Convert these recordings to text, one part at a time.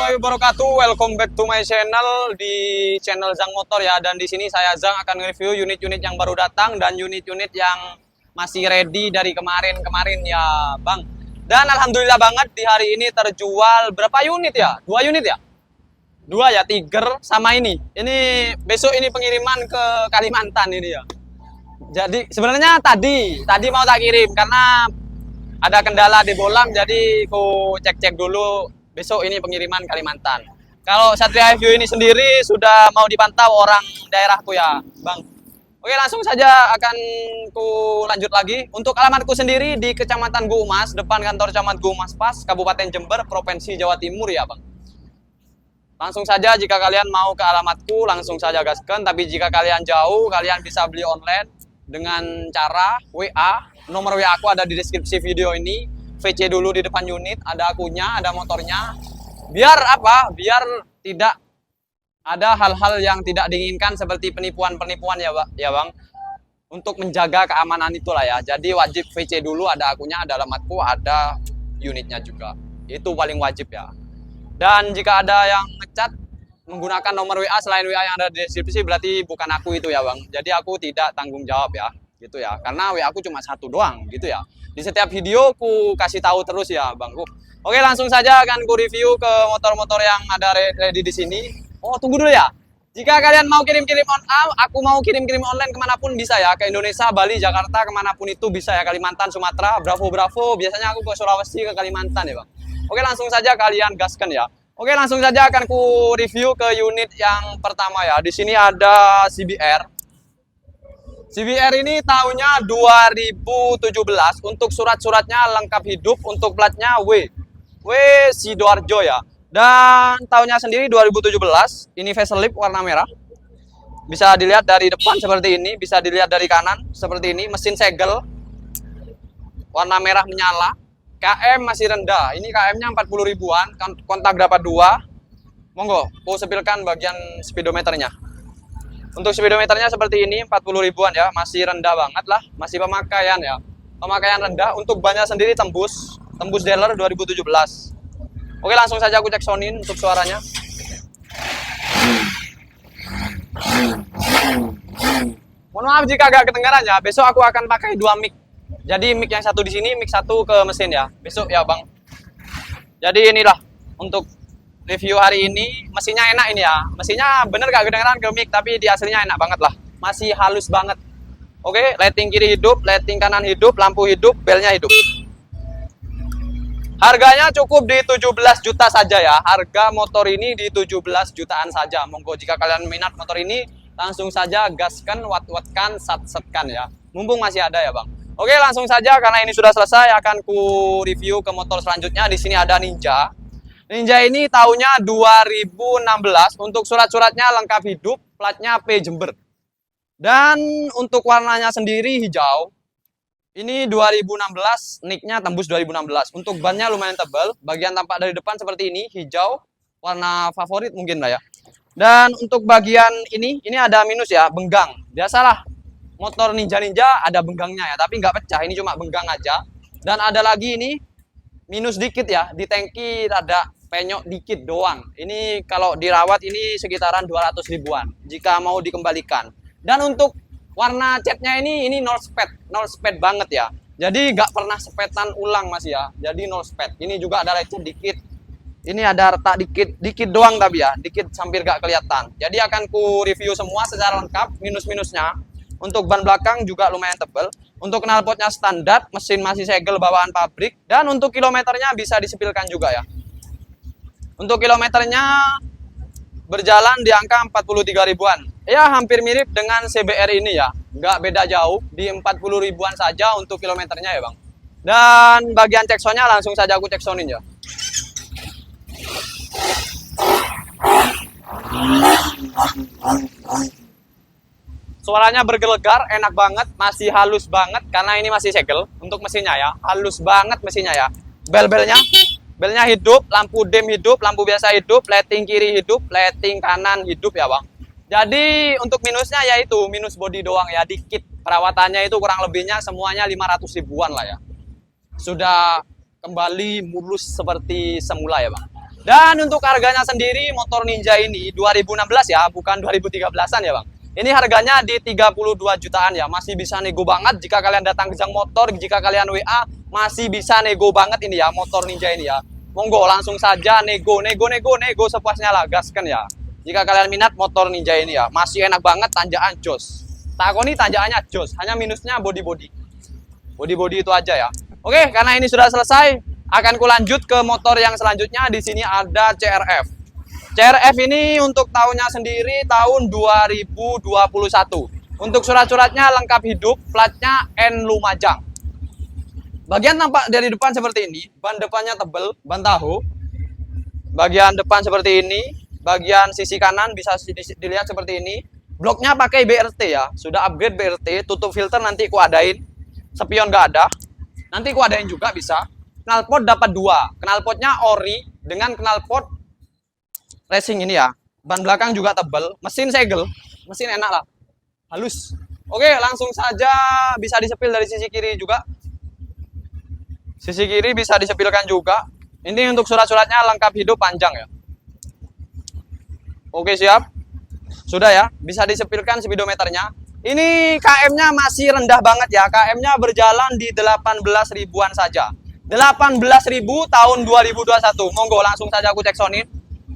warahmatullahi wabarakatuh. Welcome back to my channel, di channel Zhang Motor ya. Dan di sini saya Zhang akan review unit-unit yang baru datang dan unit-unit yang masih ready dari kemarin-kemarin ya, Bang. Dan alhamdulillah banget di hari ini terjual berapa unit ya? 2 unit ya? 2 ya, Tiger sama ini. Ini besok ini pengiriman ke Kalimantan ini ya. Jadi sebenarnya tadi mau tak kirim karena ada kendala di Bolang, jadi ku cek-cek dulu. Besok ini pengiriman Kalimantan. Kalau Satria View ini sendiri sudah mau dipantau orang daerahku ya, Bang. Oke, langsung saja akan ku lanjut lagi. Untuk alamatku sendiri di Kecamatan Gumas, depan kantor Camat Gumas Pas, Kabupaten Jember, Provinsi Jawa Timur ya, Bang. Langsung saja jika kalian mau ke alamatku, langsung saja gaskan. Tapi jika kalian jauh, kalian bisa beli online dengan cara WA. Nomor WA aku ada di deskripsi video ini. VC dulu di depan unit, ada akunya, ada motornya. Biar apa? Biar tidak ada hal-hal yang tidak diinginkan seperti penipuan-penipuan ya, Bang. Untuk menjaga keamanan itulah ya. Jadi wajib VC dulu, ada akunya, ada alamatku, ada unitnya juga. Itu paling wajib ya. Dan jika ada yang ngecat menggunakan nomor WA selain WA yang ada di deskripsi, berarti bukan aku itu ya, Bang. Jadi aku tidak tanggung jawab ya, gitu ya. Karena WA aku cuma satu doang, gitu ya. Di setiap video ku kasih tahu terus ya, Bangku. Oke, langsung saja akan ku review ke motor-motor yang ada ready di sini. Oh, tunggu dulu ya. Jika kalian mau kirim-kirim aku mau kirim-kirim online kemanapun bisa ya. Ke Indonesia, Bali, Jakarta, kemanapun itu bisa ya. Kalimantan, Sumatera, Bravo. Biasanya aku ke Sulawesi, ke Kalimantan ya, Bang. Oke, langsung saja kalian gaskan ya. Oke, langsung saja akan ku review ke unit yang pertama ya. Di sini ada CBR. CBR ini tahunnya 2017. Untuk surat-suratnya lengkap hidup. Untuk platnya W Sidoarjo ya. Dan tahunnya sendiri 2017. Ini facelift warna merah. Bisa dilihat dari depan seperti ini. Bisa dilihat dari kanan seperti ini. Mesin segel warna merah menyala. KM masih rendah. Ini KM-nya 40 ribuan. Kontak dapat 2. Monggo, aku sepilkan bagian speedometernya. Untuk speedometernya seperti ini, 40 ribuan ya. Masih rendah banget lah. Masih pemakaian ya. Pemakaian rendah. Untuk bannya sendiri tembus dealer 2017. Oke, langsung saja aku cek soundin untuk suaranya. Mohon maaf jika agak kedengaran ya. Besok aku akan pakai 2 mic. Jadi mic yang satu di sini, mic satu ke mesin ya. Besok ya, Bang. Jadi inilah untuk review hari ini. Mesinnya enak ini ya. Mesinnya bener gak kedengeran ke mic, tapi di aslinya enak banget lah. Masih halus banget. Oke, lighting kiri hidup, lighting kanan hidup, lampu hidup, belnya hidup. Harganya cukup di 17 juta saja ya. Harga motor ini di 17 jutaan saja. Monggo jika kalian minat motor ini, langsung saja gaskan, wat-watkan, sat-setkan ya. Mumpung masih ada ya, Bang. Oke, langsung saja karena ini sudah selesai akan ku review ke motor selanjutnya. Di sini ada Ninja. Ninja ini tahunnya 2016. Untuk surat-suratnya lengkap hidup, platnya P Jember. Dan untuk warnanya sendiri hijau. Ini 2016, nicknya tembus 2016. Untuk bannya lumayan tebal. Bagian tampak dari depan seperti ini, hijau. Warna favorit mungkin lah ya. Dan untuk bagian ini ada minus ya, benggang. Biasalah. Motor Ninja ada benggangnya ya, tapi nggak pecah, ini cuma benggang aja. Dan ada lagi ini minus dikit ya, di tangki ada penyok dikit doang. Ini kalau dirawat ini sekitaran 200 ribuan jika mau dikembalikan. Dan untuk warna catnya ini nol sped banget ya. Jadi nggak pernah sepetan ulang Mas ya. Jadi nol sped. Ini juga ada lecet dikit. Ini ada retak dikit doang tapi ya, dikit hampir nggak kelihatan. Jadi akan ku review semua secara lengkap minus-minusnya. Untuk ban belakang juga lumayan tebal. Untuk knalpotnya standar, mesin masih segel bawaan pabrik. Dan untuk kilometernya bisa disipilkan juga ya. Untuk kilometernya berjalan di angka 43 ribuan. Ya hampir mirip dengan CBR ini ya. Nggak beda jauh, di 40 ribuan saja untuk kilometernya ya, Bang. Dan bagian cek soundnya langsung saja aku cek soundin ya. Suaranya bergelegar, enak banget, masih halus banget karena ini masih segel untuk mesinnya ya. Halus banget mesinnya ya. Belnya hidup, lampu dim hidup, lampu biasa hidup, lighting kiri hidup, lighting kanan hidup ya, Bang. Jadi untuk minusnya yaitu minus bodi doang ya, dikit. Perawatannya itu kurang lebihnya semuanya 500 ribuan lah ya. Sudah kembali mulus seperti semula ya, Bang. Dan untuk harganya sendiri motor Ninja ini 2016 ya, bukan 2013-an ya Bang. Ini harganya di 32 jutaan ya, masih bisa nego banget jika kalian datang ke Jang Motor, jika kalian WA masih bisa nego banget ini ya motor Ninja ini ya. Monggo langsung saja nego sepuasnya lah, gaskan ya. Jika kalian minat motor Ninja ini ya, masih enak banget, tanjakan jos. Takoni tanjakannya jos, hanya minusnya body itu aja ya. Oke, karena ini sudah selesai, akan ku lanjut ke motor yang selanjutnya. Di sini ada CRF. CRF ini untuk tahunnya sendiri tahun 2021. Untuk surat-suratnya lengkap hidup, platnya N Lumajang. Bagian tampak dari depan seperti ini, ban depannya tebal, ban tahu. Bagian depan seperti ini, bagian sisi kanan bisa dilihat seperti ini. Bloknya pakai BRT ya, sudah upgrade BRT, tutup filter nanti ku adain. Spion nggak ada, nanti ku adain juga bisa. Knalpot dapat 2, knalpotnya ori dengan knalpot racing ini ya. Ban belakang juga tebal, mesin segel, mesin enak lah, halus. Oke, langsung saja bisa disepil dari sisi kiri juga. Sisi kiri bisa disepilkan juga. Ini untuk surat-suratnya lengkap hidup panjang ya. Oke, siap. Sudah ya, bisa disepilkan speedometernya. Ini KM-nya masih rendah banget ya. KM-nya berjalan di 18 ribuan saja. 18.000 tahun 2021. Monggo langsung saja aku cek sonin.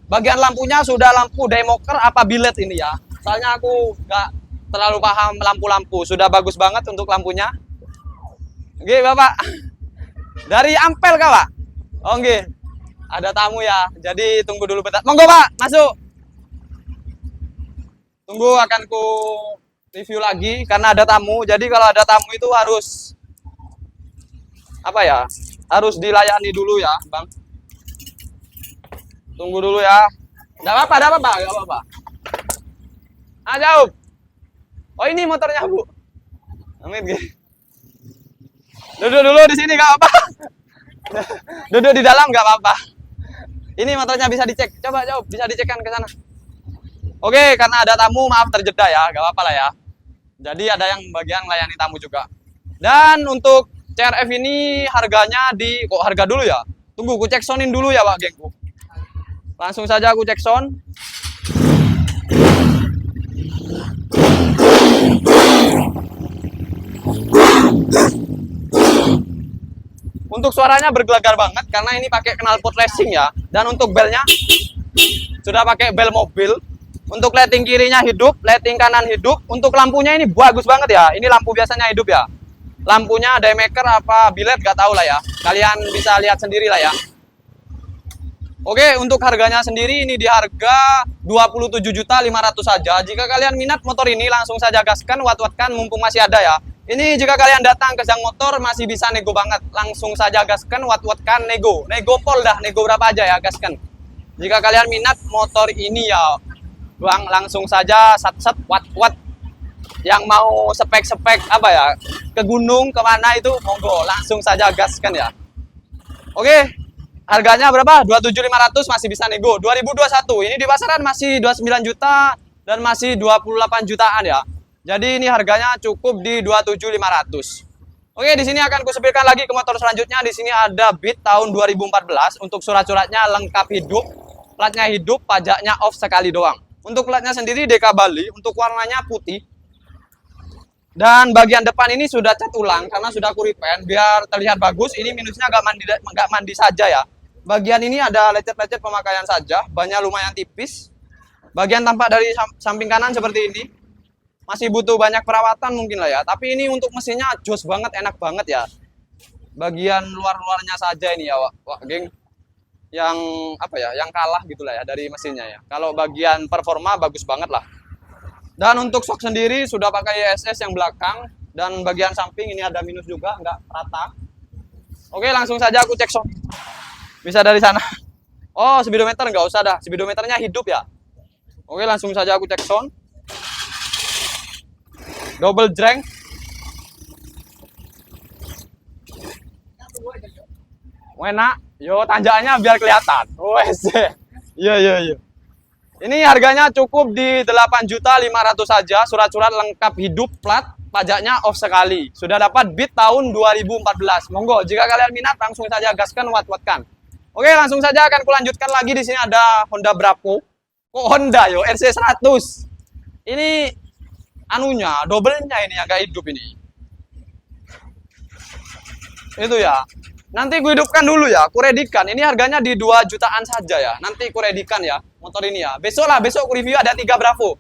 Bagian lampunya sudah lampu demoker apa billet ini ya. Soalnya aku nggak terlalu paham lampu-lampu. Sudah bagus banget untuk lampunya. Oke, Bapak. Dari Ampel kah, Pak? Oh, oke. Ada tamu ya. Jadi tunggu dulu bentar. Monggo, Pak, masuk. Tunggu, akan ku review lagi karena ada tamu. Jadi kalau ada tamu itu harus apa ya? Harus dilayani dulu ya, Bang. Tunggu dulu ya. Enggak apa-apa, enggak apa-apa. Ah, jauh. Oh, ini motornya, Bu. Amin, gitu. Duduk dulu di sini, enggak apa-apa. Duduk di dalam enggak apa-apa. Ini motornya bisa dicek. Coba jauh, bisa dicekkan ke sana. Oke, karena ada tamu, maaf terjeda ya, enggak apa-apa lah ya. Jadi ada yang bagian layani tamu juga. Dan untuk CRF ini harganya di kok harga dulu ya. Tunggu, ku cek sonin dulu ya, Pak gengku. Langsung saja aku cek sound. Untuk suaranya bergelegar banget karena ini pakai knalpot racing ya. Dan untuk belnya sudah pakai bel mobil. Untuk lighting kirinya hidup, lighting kanan hidup. Untuk lampunya ini bagus banget ya. Ini lampu biasanya hidup ya. Lampunya daymaker apa billet gak tahu lah ya. Kalian bisa lihat sendiri lah ya. Oke, untuk harganya sendiri ini di harga 27.500.000 saja. Jika kalian minat motor ini langsung saja gaskan, wat-watkan mumpung masih ada ya. Ini jika kalian datang ke Jang Motor masih bisa nego banget. Langsung saja gaskan, wat-watkan, nego. Nego pol dah, nego berapa aja ya, gaskan. Jika kalian minat motor ini ya, Bang, langsung saja sat-sat, wat-wat. Yang mau spek-spek apa ya, ke gunung, kemana itu, monggo. Langsung saja gaskan ya. Oke. Harganya berapa? 27.500 masih bisa nego. 2021 ini di pasaran masih 29 juta dan masih 28 jutaan ya. Jadi ini harganya cukup di 27.500. Oke, di sini akan kusepilkan lagi ke motor selanjutnya. Di sini ada Beat tahun 2014 untuk surat-suratnya lengkap hidup, platnya hidup, pajaknya off sekali doang. Untuk platnya sendiri DK Bali, untuk warnanya putih. Dan bagian depan ini sudah cat ulang karena sudah aku repaint biar terlihat bagus. Ini minusnya nggak mandi saja ya. Bagian ini ada lecet-lecet pemakaian saja, bannya lumayan tipis. Bagian tampak dari samping kanan seperti ini. Masih butuh banyak perawatan mungkin lah ya. Tapi ini untuk mesinnya jos banget, enak banget ya. Bagian luar-luarnya saja ini ya, Wak geng. Yang apa ya, yang kalah gitulah ya dari mesinnya ya. Kalau bagian performa bagus banget lah. Dan untuk shock sendiri sudah pakai ISS yang belakang. Dan bagian samping ini ada minus juga, nggak rata. Oke, langsung saja aku cek shock. Bisa dari sana. Oh, speedometer nggak usah dah. Speedometernya hidup ya. Oke, langsung saja aku cek sound. Double jreng. Enak. Yo, tanjakannya biar kelihatan. Wes. Iya. Ini harganya cukup di 8.500.000 saja, surat-surat lengkap hidup, plat, pajaknya off sekali. Sudah dapat Beat tahun 2014. Monggo, jika kalian minat langsung saja gaskan, wat-watkan. Oke, langsung saja akan kulanjutkan lagi. Di sini ada Honda Bravo. Kok Honda yo, RC100. Ini anunya, double-nya ini agak hidup ini. Itu ya. Nanti gue hidupkan dulu ya, kuredikan. Ini harganya di 2 jutaan saja ya. Nanti kuredikan ya, motor ini ya. Besok lah, besok ku review ada 3 Bravo.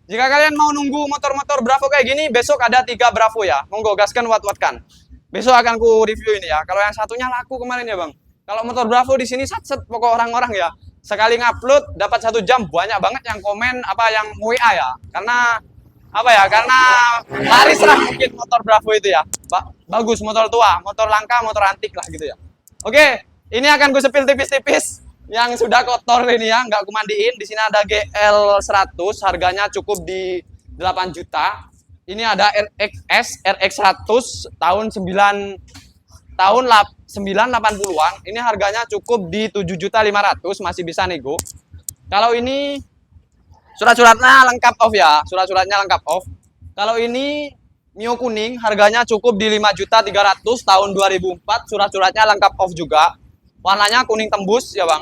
Jika kalian mau nunggu motor-motor Bravo kayak gini, besok ada 3 Bravo ya. Monggo gaskan, wat-watkan. Besok akan ku review ini ya. Kalau yang satunya laku kemarin ya bang. Kalau motor Bravo di sini set pokok orang-orang ya. Sekali ngupload dapat 1 jam banyak banget yang komen apa yang WA ya. Karena apa ya? Karena laris lah mungkin motor Bravo itu ya. Bagus, motor tua, motor langka, motor antik lah gitu ya. Oke, ini akan gue sepil tipis-tipis yang sudah kotor ini ya, nggak kumandiin. Di sini ada GL 100, harganya cukup di 8 juta. Ini ada RX 100 tahun 980-an. Ini harganya cukup di 7.500.000, masih bisa nego. Kalau ini surat-suratnya lengkap off ya, surat-suratnya lengkap off. Kalau ini Mio kuning, harganya cukup di 5.300.000 tahun 2004, surat-suratnya lengkap off juga. Warnanya kuning tembus ya bang.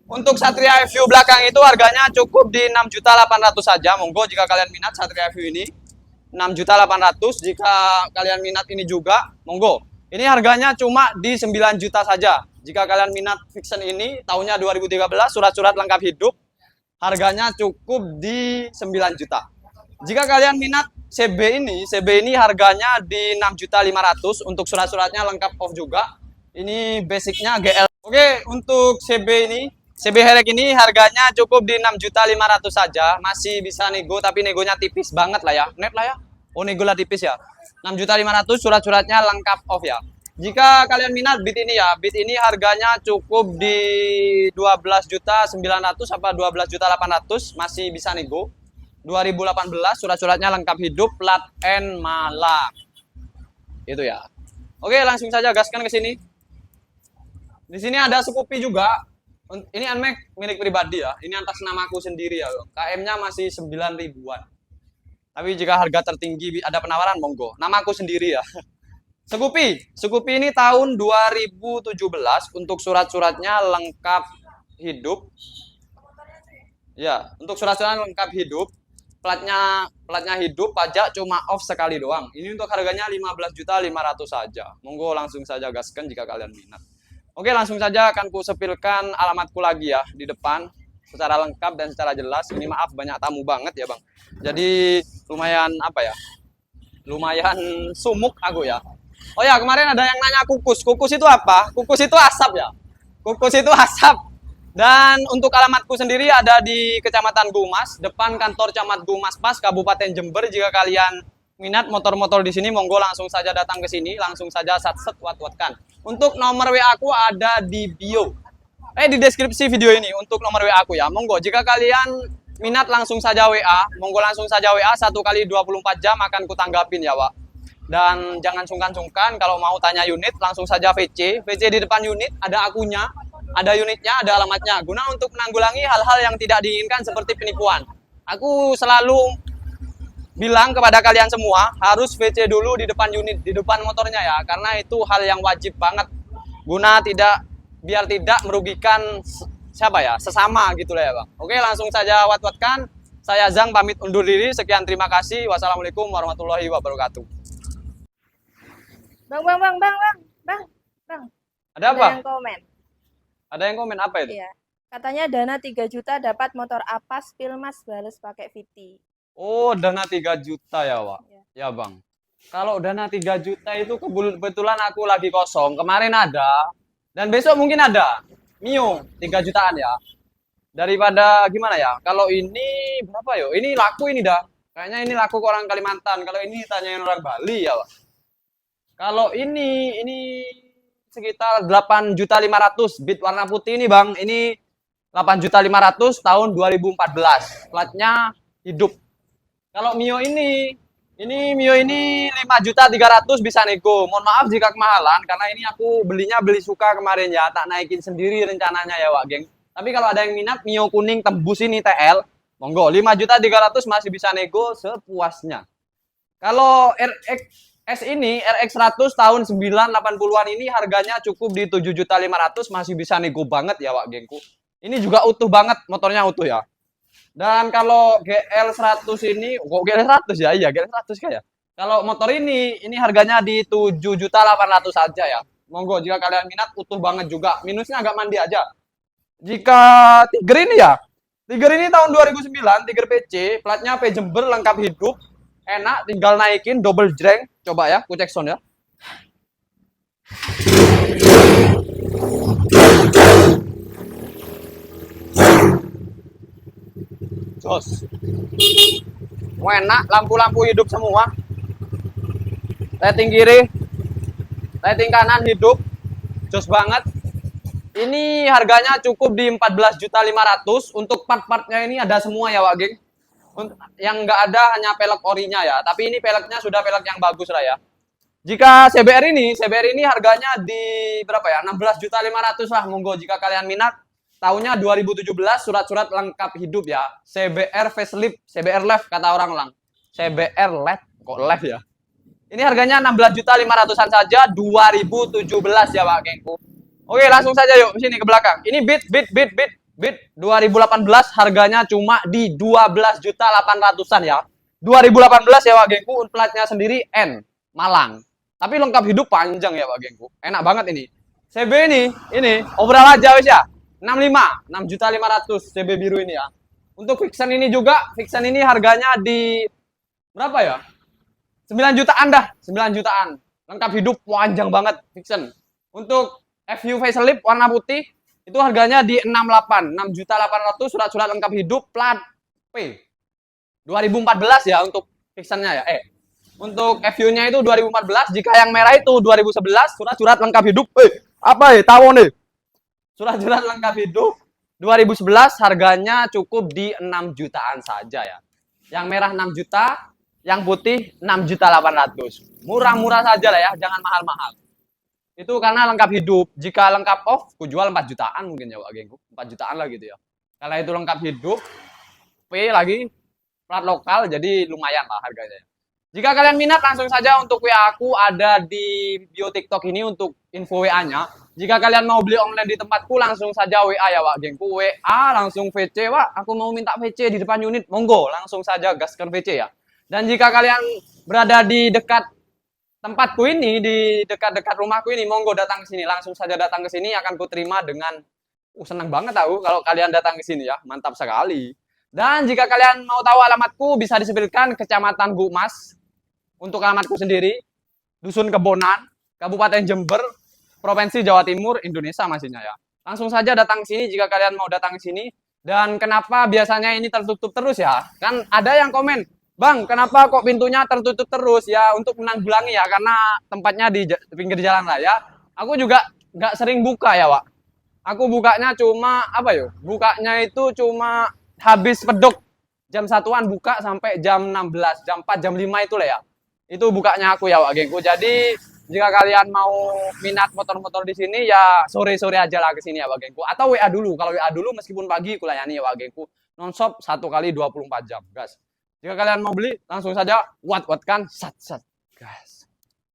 Untuk Satria FU belakang itu harganya cukup di 6.800.000 saja. Monggo jika kalian minat Satria FU ini 6.800.000. Jika kalian minat ini juga, monggo. Ini harganya cuma di 9 juta saja. Jika kalian minat Vixen ini, tahunnya 2013, surat-surat lengkap hidup, harganya cukup di 9 juta. Jika kalian minat CB ini harganya di 6.500.000 untuk surat-suratnya lengkap off juga. Ini basicnya GL. Oke, untuk CB Herek ini harganya cukup di 6.500.000 saja. Masih bisa nego, tapi negonya tipis banget lah ya. Net lah ya. Oh, nego lah tipis ya. 6.500.000 surat-suratnya lengkap off ya. Jika kalian minat Beat ini ya, Beat ini harganya cukup di 12.900.000 apa 12.800.000, masih bisa nego. 2018, surat-suratnya lengkap hidup, plat N Malang. Itu ya. Oke, langsung saja gaskan ke sini. Di sini ada Scoopy juga. Ini Nmax milik pribadi ya. Ini atas namaku sendiri ya. KM-nya masih 9 ribuan. Tapi jika harga tertinggi ada penawaran, monggo. Namaku sendiri ya. Scoopy ini tahun 2017 untuk surat-suratnya lengkap hidup. Ya, untuk surat-suratnya lengkap hidup. Platnya hidup, pajak cuma off sekali doang. Ini untuk harganya 15.500.000 saja. Monggo langsung saja gaskan jika kalian minat. Oke, langsung saja akan ku sepilkan alamatku lagi ya di depan secara lengkap dan secara jelas. Ini maaf banyak tamu banget ya, Bang. Jadi lumayan apa ya? Lumayan sumuk aku ya. Oh ya, kemarin ada yang nanya kukus. Kukus itu apa? Kukus itu asap ya. Kukus itu asap. Dan untuk alamatku sendiri ada di Kecamatan Gumas, depan kantor Camat Gumas Pas, Kabupaten Jember. Jika kalian minat motor-motor di sini, monggo langsung saja datang ke sini, langsung saja satset wat-watkan. Untuk nomor WA aku ada di bio. Di deskripsi video ini untuk nomor WA aku ya. Monggo jika kalian minat langsung saja WA, monggo langsung saja WA 1 kali 24 jam akan kutanggapin ya, Pak. Dan jangan sungkan-sungkan kalau mau tanya unit, langsung saja VC. VC di depan unit ada akunya. Ada unitnya, ada alamatnya, guna untuk menanggulangi hal-hal yang tidak diinginkan seperti penipuan. Aku selalu bilang kepada kalian semua, harus VC dulu di depan unit, di depan motornya ya, karena itu hal yang wajib banget. Guna biar tidak merugikan sesama gitu lah ya bang. Oke, langsung saja wat-watkan. Saya Zang pamit undur diri, sekian terima kasih. Wassalamualaikum warahmatullahi wabarakatuh. Bang. Ada apa? Ada yang komen. Ada yang komen apa itu? Iya. Katanya dana 3 juta dapat motor Apas Pilmas bales pakai VT. Oh, dana 3 juta ya, Wak? Ya, Bang. Kalau dana 3 juta itu kebetulan aku lagi kosong. Kemarin ada, dan besok mungkin ada. Mio, 3 jutaan ya. Daripada gimana ya? Kalau ini berapa yo? Ini laku ini dah. Kayaknya ini laku ke orang Kalimantan. Kalau ini tanyain orang Bali ya, Wak. Kalau ini sekitar 8.500.000 Beat warna putih ini bang, ini 8.500.000 tahun 2014, platnya hidup. Kalau Mio ini Mio ini 5.300.000 bisa nego. Mohon maaf jika kemahalan karena ini aku beli suka kemarin ya, tak naikin sendiri rencananya ya Wak geng. Tapi kalau ada yang minat Mio kuning tembus ini TL, monggo 5.300.000 masih bisa nego sepuasnya. Kalau S ini RX 100 tahun 980-an ini harganya cukup di 7.500.000, masih bisa nego banget ya Wak gengku. Ini juga utuh banget, motornya utuh ya. Dan kalau GL 100 ini, kok GL 100 ya? Iya, GL 100 kayak. Kalau motor ini harganya di 7.800.000 saja ya. Monggo jika kalian minat, utuh banget juga. Minusnya agak mandi aja. Jika Tiger ini ya, Tiger ini tahun 2009, Tiger PC, platnya P Jember, lengkap hidup, enak, tinggal naikin double jreng. Coba ya, ku cek sound ya. Jos. Enak, lampu-lampu hidup semua. Lighting kiri, lighting kanan hidup. Jos banget. Ini harganya cukup di 14.500.000. Untuk part-partnya ini ada semua ya, Wak geng. Yang nggak ada hanya pelek orinya ya. Tapi ini peleknya sudah pelek yang bagus lah ya. Jika CBR ini harganya di berapa ya? 16.500.000 lah. Monggo jika kalian minat. Tahunnya 2017, surat-surat lengkap hidup ya. CBR facelift, CBR live kata orang-orang. CBR LED, kok live ya? Ini harganya 16.500.000-an saja, 2017 ya Pak gengku. Oke, langsung saja yuk sini ke belakang. Ini Beat 2018 harganya cuma di 12.800.000-an ya. 2018 ya Pak gengku, platnya sendiri N, Malang. Tapi lengkap hidup panjang ya Pak gengku. Enak banget ini. CB ini obral aja wis ya. 65, 6.500.000 CB biru ini ya. Untuk Vixen ini juga, Vixen ini harganya di berapa ya? 9 jutaan dah, 9 jutaan. Lengkap hidup panjang banget Vixen. Untuk FU facelift warna putih itu harganya di 68, 6.800.000, surat-surat lengkap hidup plat P. 2014 ya untuk Vixennya ya. Untuk FU-nya itu 2014, jika yang merah itu 2011, surat-surat lengkap hidup. Apa ya? Tahu nih. Surat-surat lengkap hidup 2011 harganya cukup di 6 jutaan saja ya. Yang merah 6 juta, yang putih 6.800.000. Murah-murah saja lah ya, jangan mahal-mahal. Itu karena lengkap hidup. Jika lengkap off, ku jual 4 jutaan mungkin ya Pak gengku. 4 jutaan lah gitu ya. Kalau itu lengkap hidup, P lagi, plat lokal, jadi lumayan lah harganya. Jika kalian minat, langsung saja untuk WA aku ada di bio TikTok ini untuk info WA-nya. Jika kalian mau beli online di tempatku, langsung saja WA ya Wak gengku. WA langsung VC, Wak, aku mau minta VC di depan unit. Monggo, langsung saja gaskan VC ya. Dan jika kalian berada di dekat tempatku ini, di dekat-dekat rumahku ini, monggo datang ke sini. Langsung saja datang ke sini, akan kuterima dengan senang banget tahu kalau kalian datang ke sini ya. Mantap sekali. Dan jika kalian mau tahu alamatku, bisa disebutkan Kecamatan Gukmas. Untuk alamatku sendiri, Dusun Kebonan, Kabupaten Jember, Provinsi Jawa Timur, Indonesia masihnya ya. Langsung saja datang ke sini jika kalian mau datang ke sini. Dan kenapa biasanya ini tertutup terus ya? Kan ada yang komen, Bang, kenapa kok pintunya tertutup terus? Ya untuk menanggulangi ya, karena tempatnya di pinggir jalan raya. Aku juga nggak sering buka ya, Wak. Aku bukanya cuma, apa ya? Bukanya itu cuma habis pedok. Jam 1-an buka sampai jam 16, jam 4, jam 5 itulah ya. Itu bukanya aku ya Wak gengku. Jadi jika kalian mau minat motor-motor di sini ya sore-sore aja lah ke sini ya Wak gengku. Atau WA dulu. Kalau WA dulu meskipun pagi aku layani ya Wak gengku. Non-stop 1 kali 24 jam, guys. Jika kalian mau beli langsung saja wat-watkan sat-sat, guys.